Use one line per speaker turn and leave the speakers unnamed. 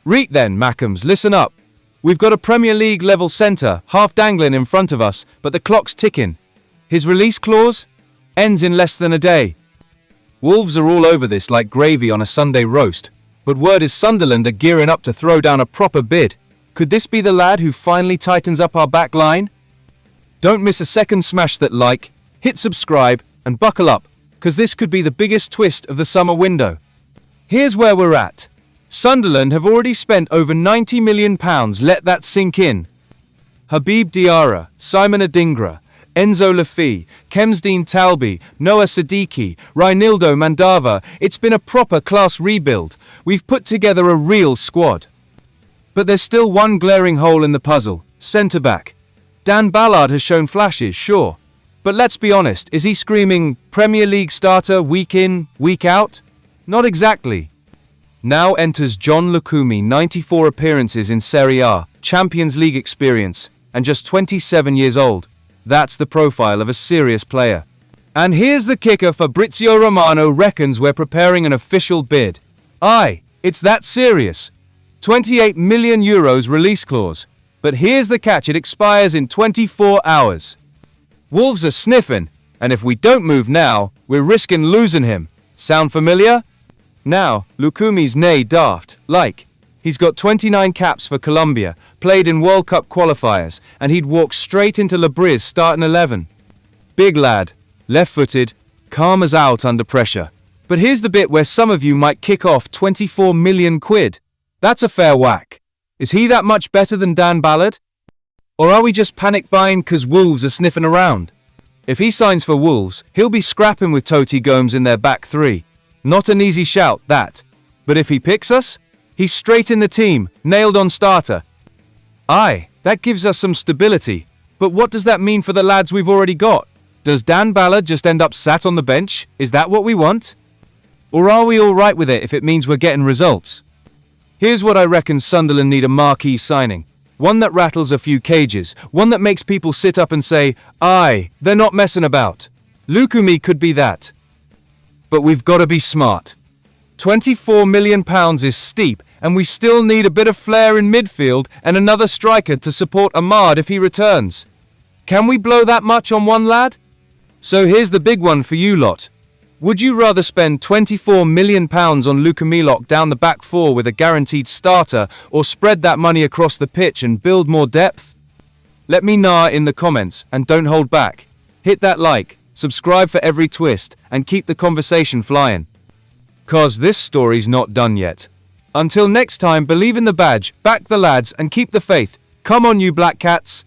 Reet then, Mackems, listen up. We've got a Premier League level centre, half dangling in front of us, but the clock's ticking. His release clause? Ends in less than a day. Wolves are all over this like gravy on a Sunday roast, but word is Sunderland are gearing up to throw down a proper bid. Could this be the lad who finally tightens up our back line? Don't miss a second, smash that like, hit subscribe, and buckle up, because this could be the biggest twist of the summer window. Here's where we're at. Sunderland have already spent over £90 million, let that sink in. Habib Diarra, Simon Adingra, Enzo Lafi, Kemsdeen Talbi, Noah Siddiqui, Reinildo Mandava. It's been a proper class rebuild. We've put together a real squad. But there's still one glaring hole in the puzzle, centre-back. Dan Ballard has shown flashes, sure. But let's be honest, is he screaming Premier League starter week in, week out? Not exactly. Now enters John Lukumi, 94 appearances in Serie A, Champions League experience, and just 27 years old. That's the profile of a serious player. And here's the kicker: Fabrizio Romano reckons we're preparing an official bid. Aye, it's that serious. €28 million release clause. But here's the catch: it expires in 24 hours. Wolves are sniffing, and if we don't move now, we're risking losing him. Sound familiar? Now, Lukumi's nay daft, like. He's got 29 caps for Colombia, played in World Cup qualifiers, and he'd walk straight into Labri's starting 11. Big lad, left-footed, calm as out under pressure. But here's the bit where some of you might kick off £24 million. That's a fair whack. Is he that much better than Dan Ballard? Or are we just panic buying because Wolves are sniffing around? If he signs for Wolves, he'll be scrapping with Toti Gomes in their back three. Not an easy shout, that. But if he picks us, he's straight in the team, nailed on starter. Aye, that gives us some stability. But what does that mean for the lads we've already got? Does Dan Ballard just end up sat on the bench? Is that what we want? Or are we alright with it if it means we're getting results? Here's what I reckon Sunderland need: a marquee signing. One that rattles a few cages. One that makes people sit up and say, aye, they're not messing about. Lukumi could be that. But we've got to be smart. £24 million is steep, and we still need a bit of flair in midfield and another striker to support Ahmad if he returns. Can we blow that much on one lad? So here's the big one for you lot. Would you rather spend £24 million on Lukumi down the back four with a guaranteed starter, or spread that money across the pitch and build more depth? Let me know in the comments, and don't hold back. Hit that like, subscribe for every twist, and keep the conversation flying. 'Cause this story's not done yet. Until next time, believe in the badge, back the lads, and keep the faith. Come on, you Black Cats!